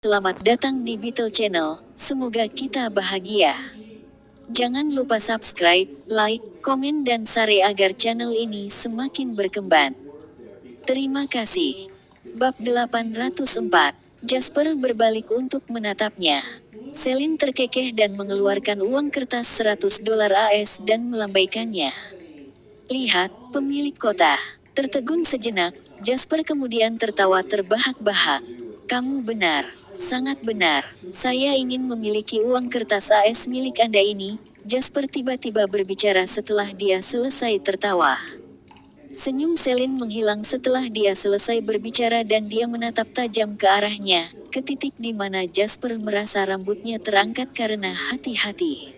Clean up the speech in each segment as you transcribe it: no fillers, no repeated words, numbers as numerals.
Selamat datang di Beetle Channel, semoga kita bahagia. Jangan lupa subscribe, like, komen dan share agar channel ini semakin berkembang. Terima kasih. Bab 804. Jasper berbalik untuk menatapnya. Celine terkekeh dan mengeluarkan uang kertas $100 AS dan melambaikannya. Lihat, pemilik kota. Tertegun sejenak, Jasper kemudian tertawa terbahak-bahak. Kamu benar, sangat benar. Saya ingin memiliki uang kertas AS milik Anda ini. Jasper tiba-tiba berbicara setelah dia selesai tertawa. Senyum Celine menghilang setelah dia selesai berbicara dan dia menatap tajam ke arahnya, ke titik di mana Jasper merasa rambutnya terangkat karena hati-hati.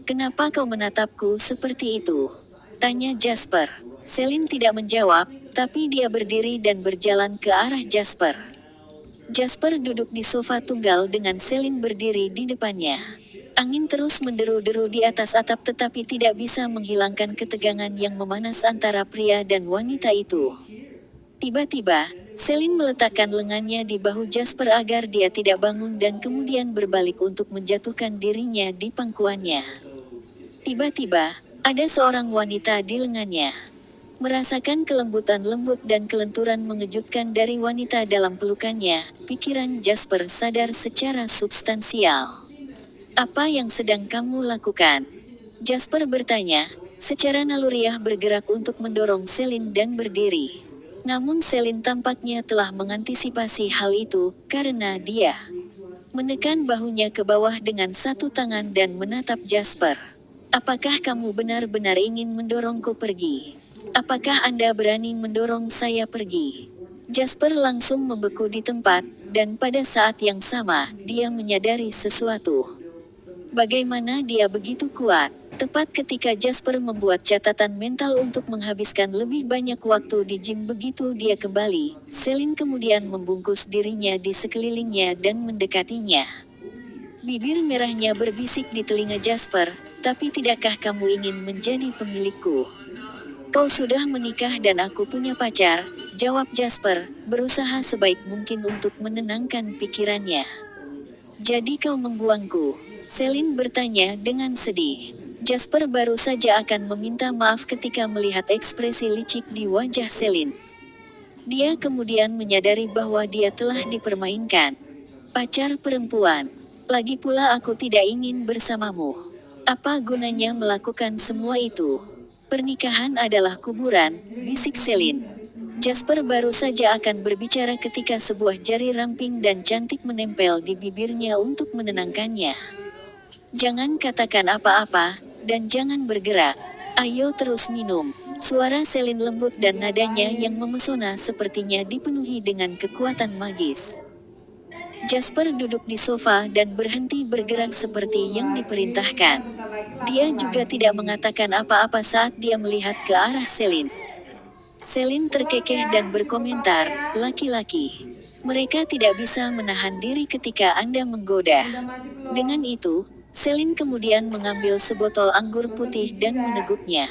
Kenapa kau menatapku seperti itu? Tanya Jasper. Celine tidak menjawab, tapi dia berdiri dan berjalan ke arah Jasper. Jasper duduk di sofa tunggal dengan Celine berdiri di depannya. Angin terus menderu-deru di atas atap tetapi tidak bisa menghilangkan ketegangan yang memanas antara pria dan wanita itu. Tiba-tiba, Celine meletakkan lengannya di bahu Jasper agar dia tidak bangun dan kemudian berbalik untuk menjatuhkan dirinya di pangkuannya. Tiba-tiba, ada seorang wanita di lengannya. Merasakan kelembutan lembut dan kelenturan mengejutkan dari wanita dalam pelukannya, pikiran Jasper sadar secara substansial. Apa yang sedang kamu lakukan? Jasper bertanya, secara naluriah bergerak untuk mendorong Celine dan berdiri. Namun Celine tampaknya telah mengantisipasi hal itu, karena dia menekan bahunya ke bawah dengan satu tangan dan menatap Jasper. Apakah kamu benar-benar ingin mendorongku pergi? Apakah Anda berani mendorong saya pergi? Jasper langsung membeku di tempat, dan pada saat yang sama, dia menyadari sesuatu. Bagaimana dia begitu kuat? Tepat ketika Jasper membuat catatan mental untuk menghabiskan lebih banyak waktu di gym begitu dia kembali, Celine kemudian membungkus dirinya di sekelilingnya dan mendekatinya. Bibir merahnya berbisik di telinga Jasper, tapi tidakkah kamu ingin menjadi pemilikku? Kau sudah menikah dan aku punya pacar, jawab Jasper, berusaha sebaik mungkin untuk menenangkan pikirannya. Jadi kau membuangku? Celine bertanya dengan sedih. Jasper baru saja akan meminta maaf ketika melihat ekspresi licik di wajah Celine. Dia kemudian menyadari bahwa dia telah dipermainkan. Pacar perempuan. Lagi pula aku tidak ingin bersamamu. Apa gunanya melakukan semua itu? Pernikahan adalah kuburan, bisik Celine. Jasper baru saja akan berbicara ketika sebuah jari ramping dan cantik menempel di bibirnya untuk menenangkannya. Jangan katakan apa-apa, dan jangan bergerak. Ayo terus minum. Suara Celine lembut dan nadanya yang memesona sepertinya dipenuhi dengan kekuatan magis. Jasper duduk di sofa dan berhenti bergerak seperti yang diperintahkan. Dia juga tidak mengatakan apa-apa saat dia melihat ke arah Celine. Celine terkekeh dan berkomentar, laki-laki. Mereka tidak bisa menahan diri ketika Anda menggoda. Dengan itu, Celine kemudian mengambil sebotol anggur putih dan meneguknya.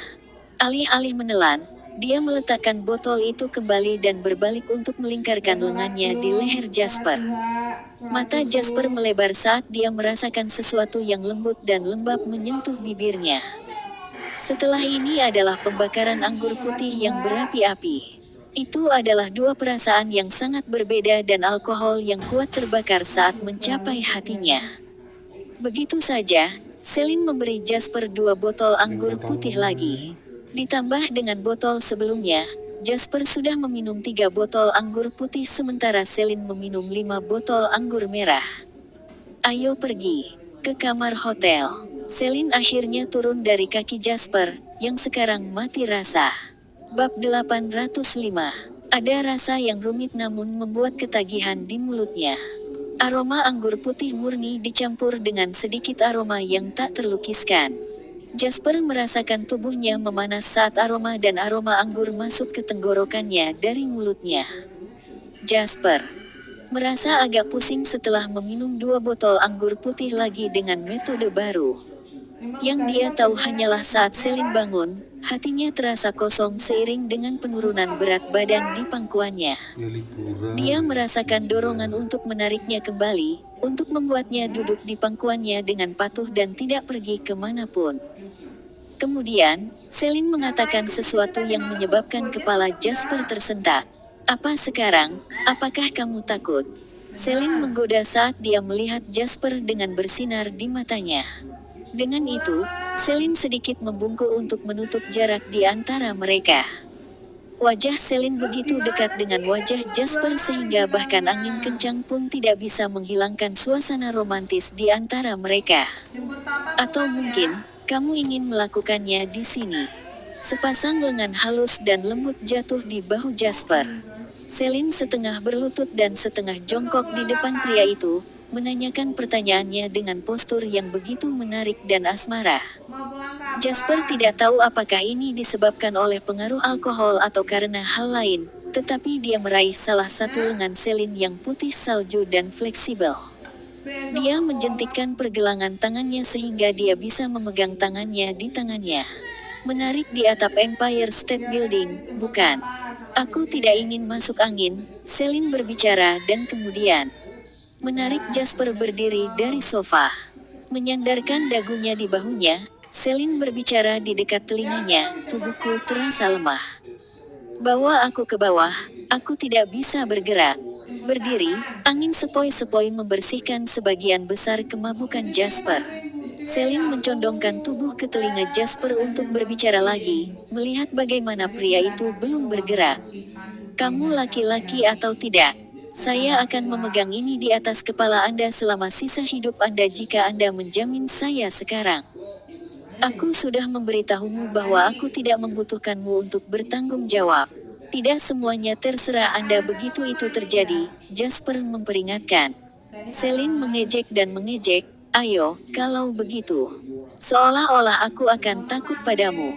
Alih-alih menelan, dia meletakkan botol itu kembali dan berbalik untuk melingkarkan lengannya di leher Jasper. Mata Jasper melebar saat dia merasakan sesuatu yang lembut dan lembab menyentuh bibirnya. Setelah ini adalah pembakaran anggur putih yang berapi-api. Itu adalah dua perasaan yang sangat berbeda dan alkohol yang kuat terbakar saat mencapai hatinya. Begitu saja, Celine memberi Jasper 2 botol anggur putih lagi. Ditambah dengan botol sebelumnya, Jasper sudah meminum 3 botol anggur putih sementara Celine meminum 5 botol anggur merah. Ayo pergi ke kamar hotel. Celine akhirnya turun dari kaki Jasper, yang sekarang mati rasa. Bab 805. Ada rasa yang rumit namun membuat ketagihan di mulutnya. Aroma anggur putih murni dicampur dengan sedikit aroma yang tak terlukiskan. Jasper merasakan tubuhnya memanas saat aroma dan aroma anggur masuk ke tenggorokannya dari mulutnya. Jasper merasa agak pusing setelah meminum 2 botol anggur putih lagi dengan metode baru. Yang dia tahu hanyalah saat Celine bangun, Hatinya terasa kosong seiring dengan penurunan berat badan di pangkuannya. Dia merasakan dorongan untuk menariknya kembali, untuk membuatnya duduk di pangkuannya dengan patuh dan tidak pergi kemanapun. Kemudian, Celine mengatakan sesuatu yang menyebabkan kepala Jasper tersentak. "Apa sekarang? Apakah kamu takut?" Celine menggoda saat dia melihat Jasper dengan bersinar di matanya. Dengan itu, Celine sedikit membungkuk untuk menutup jarak di antara mereka. Wajah Celine begitu dekat dengan wajah Jasper sehingga bahkan angin kencang pun tidak bisa menghilangkan suasana romantis di antara mereka. "Atau mungkin, kamu ingin melakukannya di sini." Sepasang lengan halus dan lembut jatuh di bahu Jasper. Celine setengah berlutut dan setengah jongkok di depan pria itu, menanyakan pertanyaannya dengan postur yang begitu menarik dan asmara. Jasper tidak tahu apakah ini disebabkan oleh pengaruh alkohol atau karena hal lain, tetapi dia meraih salah satu lengan Celine yang putih salju dan fleksibel. Dia menjentikkan pergelangan tangannya sehingga dia bisa memegang tangannya di tangannya. "Menarik di atap Empire State Building, bukan? Aku tidak ingin masuk angin," Celine berbicara dan kemudian menarik Jasper berdiri dari sofa. Menyandarkan dagunya di bahunya, Celine berbicara di dekat telinganya, "Tubuhku terasa lemah. Bawa aku ke bawah, aku tidak bisa bergerak." Berdiri, angin sepoi-sepoi membersihkan sebagian besar kemabukan Jasper. Celine mencondongkan tubuh ke telinga Jasper untuk berbicara lagi, melihat bagaimana pria itu belum bergerak. "Kamu laki-laki atau tidak? Saya akan memegang ini di atas kepala Anda selama sisa hidup Anda jika Anda menjamin saya sekarang. Aku sudah memberitahumu bahwa aku tidak membutuhkanmu untuk bertanggung jawab. Tidak semuanya terserah Anda." Begitu itu terjadi, Jasper memperingatkan. Celine mengejek dan mengejek, "Ayo, kalau begitu. Seolah-olah aku akan takut padamu.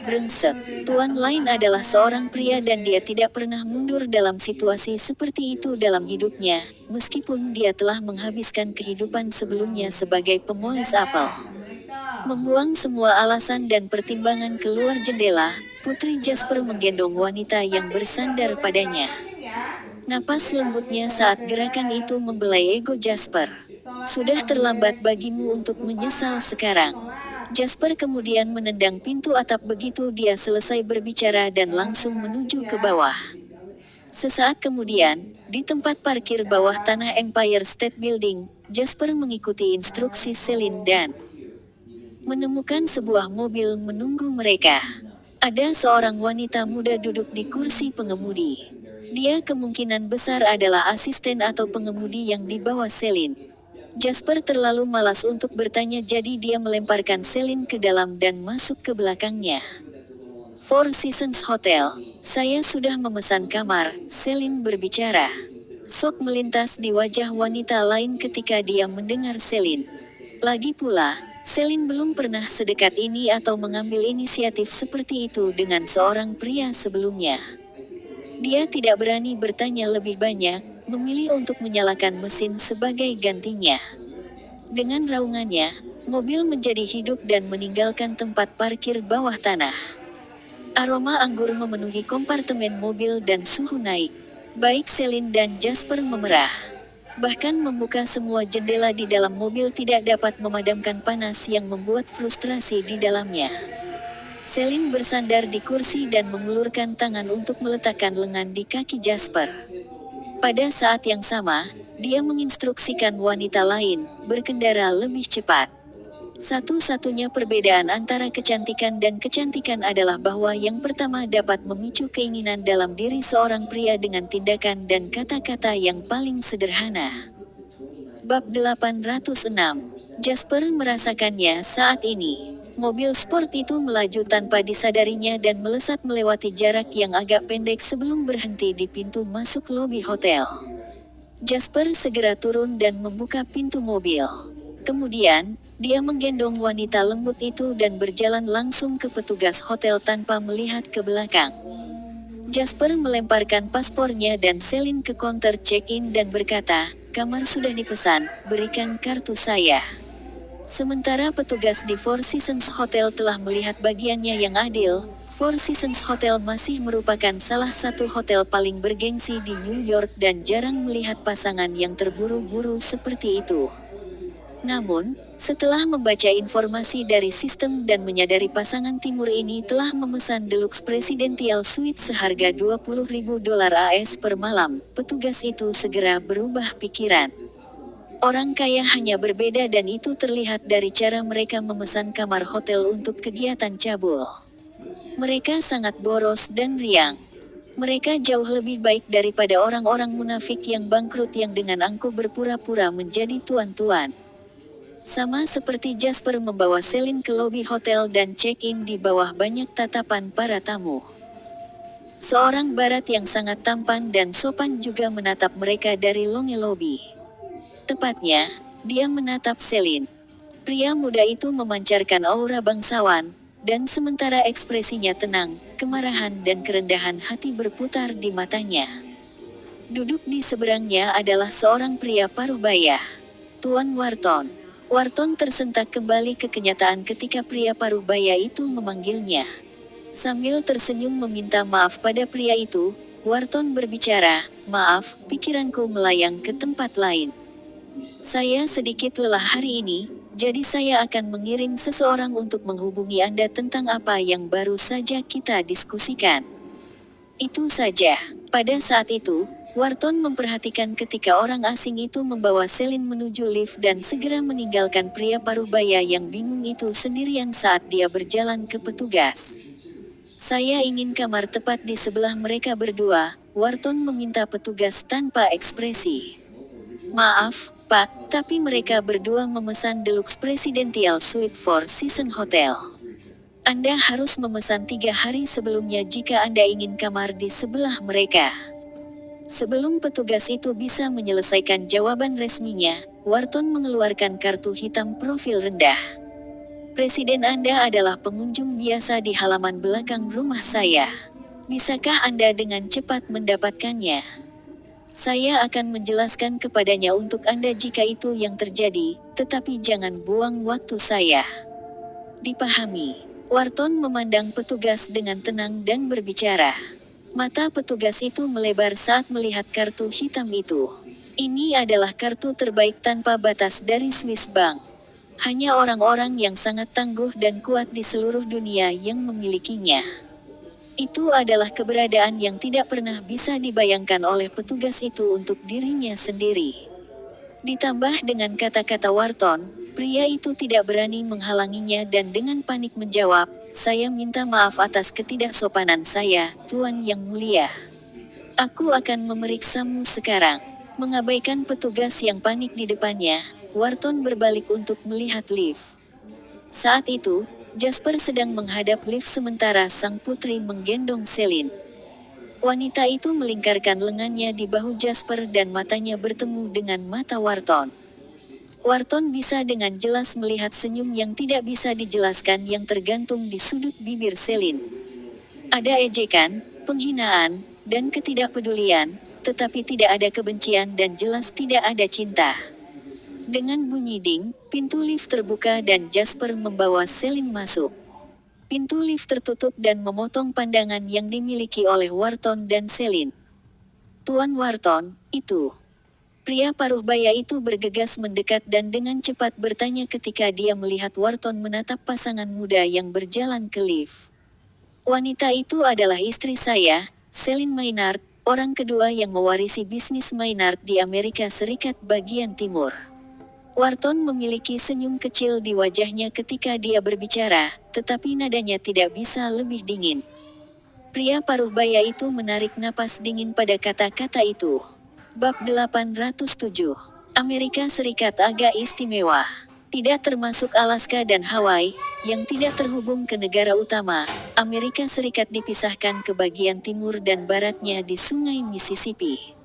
Brengsek." Tuan Lain adalah seorang pria dan dia tidak pernah mundur dalam situasi seperti itu dalam hidupnya, meskipun dia telah menghabiskan kehidupan sebelumnya sebagai pemoles apel. Membuang semua alasan dan pertimbangan keluar jendela, Putri Jasper menggendong wanita yang bersandar padanya. Napas lembutnya saat gerakan itu membelai ego Jasper. "Sudah terlambat bagimu untuk menyesal sekarang." Jasper kemudian menendang pintu atap begitu dia selesai berbicara dan langsung menuju ke bawah. Sesaat kemudian, di tempat parkir bawah tanah Empire State Building, Jasper mengikuti instruksi Celine dan menemukan sebuah mobil menunggu mereka. Ada seorang wanita muda duduk di kursi pengemudi. Dia kemungkinan besar adalah asisten atau pengemudi yang dibawa Celine. Jasper terlalu malas untuk bertanya jadi dia melemparkan Celine ke dalam dan masuk ke belakangnya. "Four Seasons Hotel, saya sudah memesan kamar," Celine berbicara. Sok melintas di wajah wanita lain ketika dia mendengar Celine. Lagi pula, Celine belum pernah sedekat ini atau mengambil inisiatif seperti itu dengan seorang pria sebelumnya. Dia tidak berani bertanya lebih banyak, memilih untuk menyalakan mesin sebagai gantinya. Dengan raungannya, mobil menjadi hidup dan meninggalkan tempat parkir bawah tanah. Aroma anggur memenuhi kompartemen mobil dan suhu naik. Baik Celine dan Jasper memerah. Bahkan membuka semua jendela di dalam mobil tidak dapat memadamkan panas yang membuat frustrasi di dalamnya. Celine bersandar di kursi dan mengulurkan tangan untuk meletakkan lengan di kaki Jasper. Pada saat yang sama, dia menginstruksikan wanita lain, berkendara lebih cepat. Satu-satunya perbedaan antara kecantikan dan kecantikan adalah bahwa yang pertama dapat memicu keinginan dalam diri seorang pria dengan tindakan dan kata-kata yang paling sederhana. Bab 806. Jasper merasakannya saat ini. Mobil sport itu melaju tanpa disadarinya dan melesat melewati jarak yang agak pendek sebelum berhenti di pintu masuk lobi hotel. Jasper segera turun dan membuka pintu mobil. Kemudian, dia menggendong wanita lembut itu dan berjalan langsung ke petugas hotel tanpa melihat ke belakang. Jasper melemparkan paspornya dan Celine ke counter check-in dan berkata, "Kamar sudah dipesan, berikan kartu saya." Sementara petugas di Four Seasons Hotel telah melihat bagiannya yang adil, Four Seasons Hotel masih merupakan salah satu hotel paling bergengsi di New York dan jarang melihat pasangan yang terburu-buru seperti itu. Namun, setelah membaca informasi dari sistem dan menyadari pasangan timur ini telah memesan Deluxe Presidential Suite seharga $20.000 AS per malam, petugas itu segera berubah pikiran. Orang kaya hanya berbeda dan itu terlihat dari cara mereka memesan kamar hotel untuk kegiatan cabul. Mereka sangat boros dan riang. Mereka jauh lebih baik daripada orang-orang munafik yang bangkrut yang dengan angkuh berpura-pura menjadi tuan-tuan. Sama seperti Jasper membawa Celine ke lobi hotel dan check-in di bawah banyak tatapan para tamu. Seorang barat yang sangat tampan dan sopan juga menatap mereka dari longe lobi. Tepatnya, dia menatap Celine. Pria muda itu memancarkan aura bangsawan, dan sementara ekspresinya tenang, kemarahan dan kerendahan hati berputar di matanya. Duduk di seberangnya adalah seorang pria paruh baya, Tuan Wharton. Wharton tersentak kembali ke kenyataan ketika pria paruh baya itu memanggilnya. Sambil tersenyum meminta maaf pada pria itu, Wharton berbicara, "Maaf, pikiranku melayang ke tempat lain. Saya sedikit lelah hari ini, jadi saya akan mengirim seseorang untuk menghubungi Anda tentang apa yang baru saja kita diskusikan." Itu saja. Pada saat itu, Wharton memperhatikan ketika orang asing itu membawa Celine menuju lift dan segera meninggalkan pria paruh baya yang bingung itu sendirian saat dia berjalan ke petugas. "Saya ingin kamar tepat di sebelah mereka berdua," Wharton meminta petugas tanpa ekspresi. "Maaf, Pak, tapi mereka berdua memesan Deluxe Presidential Suite Four Seasons Hotel. Anda harus memesan 3 hari sebelumnya jika Anda ingin kamar di sebelah mereka." Sebelum petugas itu bisa menyelesaikan jawaban resminya, Wharton mengeluarkan kartu hitam profil rendah. "Presiden Anda adalah pengunjung biasa di halaman belakang rumah saya. Bisakah Anda dengan cepat mendapatkannya? Saya akan menjelaskan kepadanya untuk Anda jika itu yang terjadi, tetapi jangan buang waktu saya." "Dipahami." Wharton memandang petugas dengan tenang dan berbicara. Mata petugas itu melebar saat melihat kartu hitam itu. Ini adalah kartu terbaik tanpa batas dari Swiss Bank. Hanya orang-orang yang sangat tangguh dan kuat di seluruh dunia yang memilikinya. Itu adalah keberadaan yang tidak pernah bisa dibayangkan oleh petugas itu untuk dirinya sendiri. Ditambah dengan kata-kata Wharton, pria itu tidak berani menghalanginya dan dengan panik menjawab, "Saya minta maaf atas ketidaksopanan saya, Tuan yang mulia. Aku akan memeriksamu sekarang." Mengabaikan petugas yang panik di depannya, Wharton berbalik untuk melihat lift. Saat itu, Jasper sedang menghadap lift sementara sang putri menggendong Celine. Wanita itu melingkarkan lengannya di bahu Jasper dan matanya bertemu dengan mata Wharton. Wharton bisa dengan jelas melihat senyum yang tidak bisa dijelaskan yang tergantung di sudut bibir Celine. Ada ejekan, penghinaan, dan ketidakpedulian, tetapi tidak ada kebencian dan jelas tidak ada cinta. Dengan bunyi ding, pintu lift terbuka dan Jasper membawa Celine masuk. Pintu lift tertutup dan memotong pandangan yang dimiliki oleh Wharton dan Celine. "Tuan Wharton, itu..." Pria paruh baya itu bergegas mendekat dan dengan cepat bertanya ketika dia melihat Wharton menatap pasangan muda yang berjalan ke lift. "Wanita itu adalah istri saya, Celine Maynard, orang kedua yang mewarisi bisnis Maynard di Amerika Serikat bagian timur." Wharton memiliki senyum kecil di wajahnya ketika dia berbicara, tetapi nadanya tidak bisa lebih dingin. Pria paruh baya itu menarik napas dingin pada kata-kata itu. Bab 807. Amerika Serikat agak istimewa. Tidak termasuk Alaska dan Hawaii, yang tidak terhubung ke negara utama. Amerika Serikat dipisahkan ke bagian timur dan baratnya di Sungai Mississippi.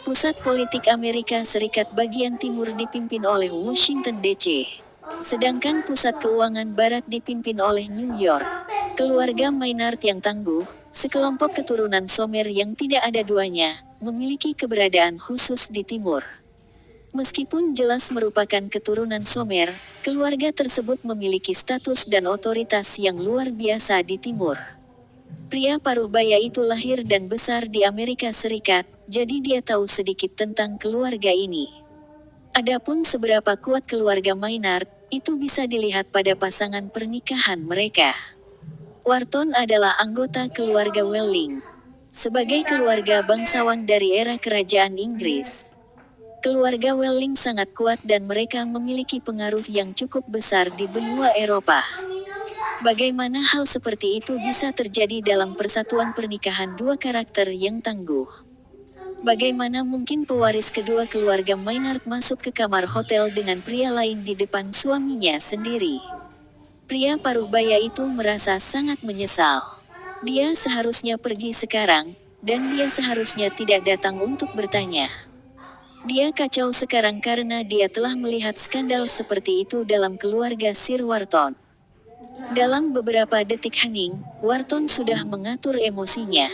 Pusat politik Amerika Serikat bagian timur dipimpin oleh Washington DC. Sedangkan pusat keuangan barat dipimpin oleh New York. Keluarga Maynard yang tangguh, sekelompok keturunan Somer yang tidak ada duanya, memiliki keberadaan khusus di timur. Meskipun jelas merupakan keturunan Sumer, keluarga tersebut memiliki status dan otoritas yang luar biasa di timur. Pria paruh baya itu lahir dan besar di Amerika Serikat, jadi dia tahu sedikit tentang keluarga ini. Adapun seberapa kuat keluarga Maynard, itu bisa dilihat pada pasangan pernikahan mereka. Wharton adalah anggota keluarga Welling. Sebagai keluarga bangsawan dari era kerajaan Inggris, keluarga Welling sangat kuat dan mereka memiliki pengaruh yang cukup besar di benua Eropa. Bagaimana hal seperti itu bisa terjadi dalam persatuan pernikahan dua karakter yang tangguh? Bagaimana mungkin pewaris kedua keluarga Maynard masuk ke kamar hotel dengan pria lain di depan suaminya sendiri? Pria paruh baya itu merasa sangat menyesal. Dia seharusnya pergi sekarang, dan dia seharusnya tidak datang untuk bertanya. Dia kacau sekarang karena dia telah melihat skandal seperti itu dalam keluarga Sir Wharton. Dalam beberapa detik hening, Wharton sudah mengatur emosinya.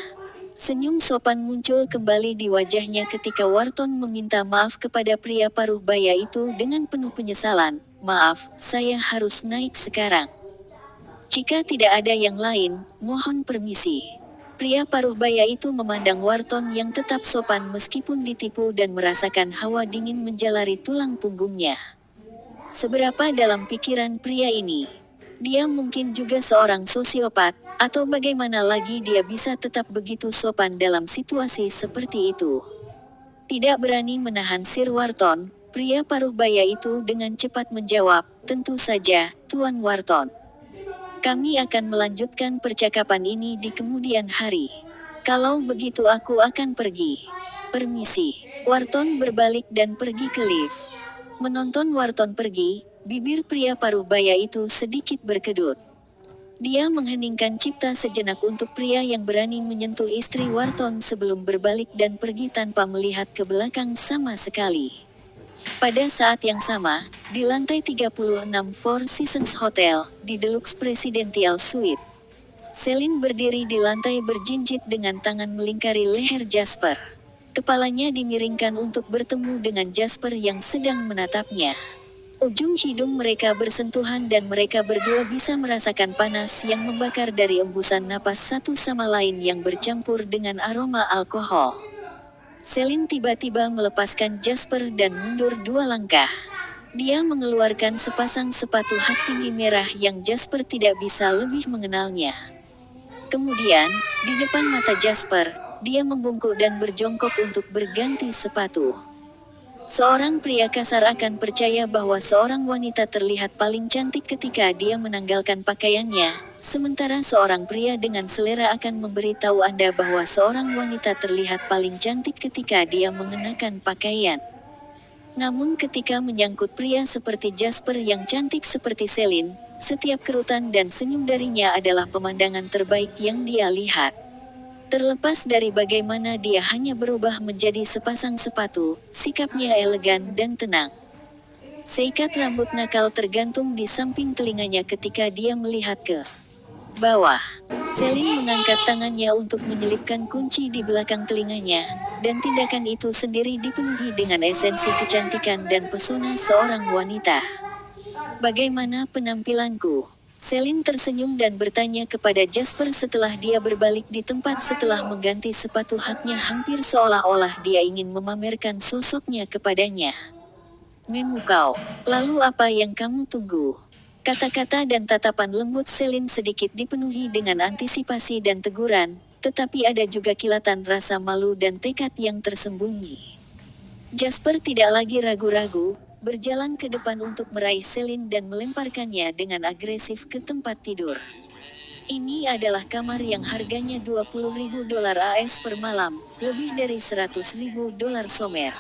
Senyum sopan muncul kembali di wajahnya ketika Wharton meminta maaf kepada pria paruh baya itu dengan penuh penyesalan. "Maaf, saya harus naik sekarang. Jika tidak ada yang lain, mohon permisi." Pria paruh baya itu memandang Wharton yang tetap sopan meskipun ditipu dan merasakan hawa dingin menjalari tulang punggungnya. Seberapa dalam pikiran pria ini? Dia mungkin juga seorang sosiopat, atau bagaimana lagi dia bisa tetap begitu sopan dalam situasi seperti itu? Tidak berani menahan Sir Wharton, pria paruh baya itu dengan cepat menjawab, "Tentu saja, Tuan Wharton. Kami akan melanjutkan percakapan ini di kemudian hari. Kalau begitu aku akan pergi. Permisi." Wharton berbalik dan pergi ke lift. Menonton Wharton pergi, bibir pria paruh baya itu sedikit berkedut. Dia mengheningkan cipta sejenak untuk pria yang berani menyentuh istri Wharton sebelum berbalik dan pergi tanpa melihat ke belakang sama sekali. Pada saat yang sama, di lantai 36 Four Seasons Hotel, di Deluxe Presidential Suite, Celine berdiri di lantai berjinjit dengan tangan melingkari leher Jasper. Kepalanya dimiringkan untuk bertemu dengan Jasper yang sedang menatapnya. Ujung hidung mereka bersentuhan dan mereka berdua bisa merasakan panas yang membakar dari embusan napas satu sama lain yang bercampur dengan aroma alkohol. Celine tiba-tiba melepaskan Jasper dan mundur 2 langkah. Dia mengeluarkan sepasang sepatu hak tinggi merah yang Jasper tidak bisa lebih mengenalnya. Kemudian, di depan mata Jasper, dia membungkuk dan berjongkok untuk berganti sepatu. Seorang pria kasar akan percaya bahwa seorang wanita terlihat paling cantik ketika dia menanggalkan pakaiannya, sementara seorang pria dengan selera akan memberitahu Anda bahwa seorang wanita terlihat paling cantik ketika dia mengenakan pakaian. Namun ketika menyangkut pria seperti Jasper yang cantik seperti Celine, setiap kerutan dan senyum darinya adalah pemandangan terbaik yang dia lihat. Terlepas dari bagaimana dia hanya berubah menjadi sepasang sepatu, sikapnya elegan dan tenang. Seikat rambut nakal tergantung di samping telinganya ketika dia melihat ke bawah. Celine mengangkat tangannya untuk menyelipkan kunci di belakang telinganya, dan tindakan itu sendiri dipenuhi dengan esensi kecantikan dan pesona seorang wanita. "Bagaimana penampilanku?" Celine tersenyum dan bertanya kepada Jasper setelah dia berbalik di tempat setelah mengganti sepatu haknya hampir seolah-olah dia ingin memamerkan sosoknya kepadanya. "Memukau. Lalu apa yang kamu tunggu?" Kata-kata dan tatapan lembut Celine sedikit dipenuhi dengan antisipasi dan teguran, tetapi ada juga kilatan rasa malu dan tekad yang tersembunyi. Jasper tidak lagi ragu-ragu, berjalan ke depan untuk meraih Celine dan melemparkannya dengan agresif ke tempat tidur. Ini adalah kamar yang harganya $20.000 AS per malam, lebih dari $100.000 Somer.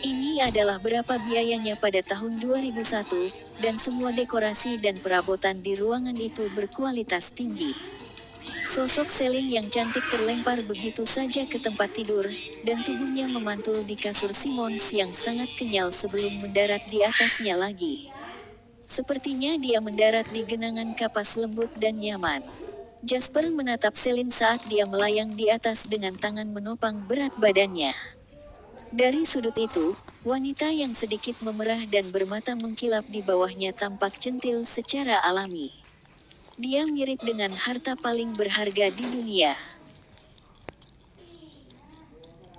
Ini adalah berapa biayanya pada tahun 2001, dan semua dekorasi dan perabotan di ruangan itu berkualitas tinggi. Sosok Celine yang cantik terlempar begitu saja ke tempat tidur, dan tubuhnya memantul di kasur Simmons yang sangat kenyal sebelum mendarat di atasnya lagi. Sepertinya dia mendarat di genangan kapas lembut dan nyaman. Jasper menatap Celine saat dia melayang di atas dengan tangan menopang berat badannya. Dari sudut itu, wanita yang sedikit memerah dan bermata mengkilap di bawahnya tampak centil secara alami. Dia mirip dengan harta paling berharga di dunia.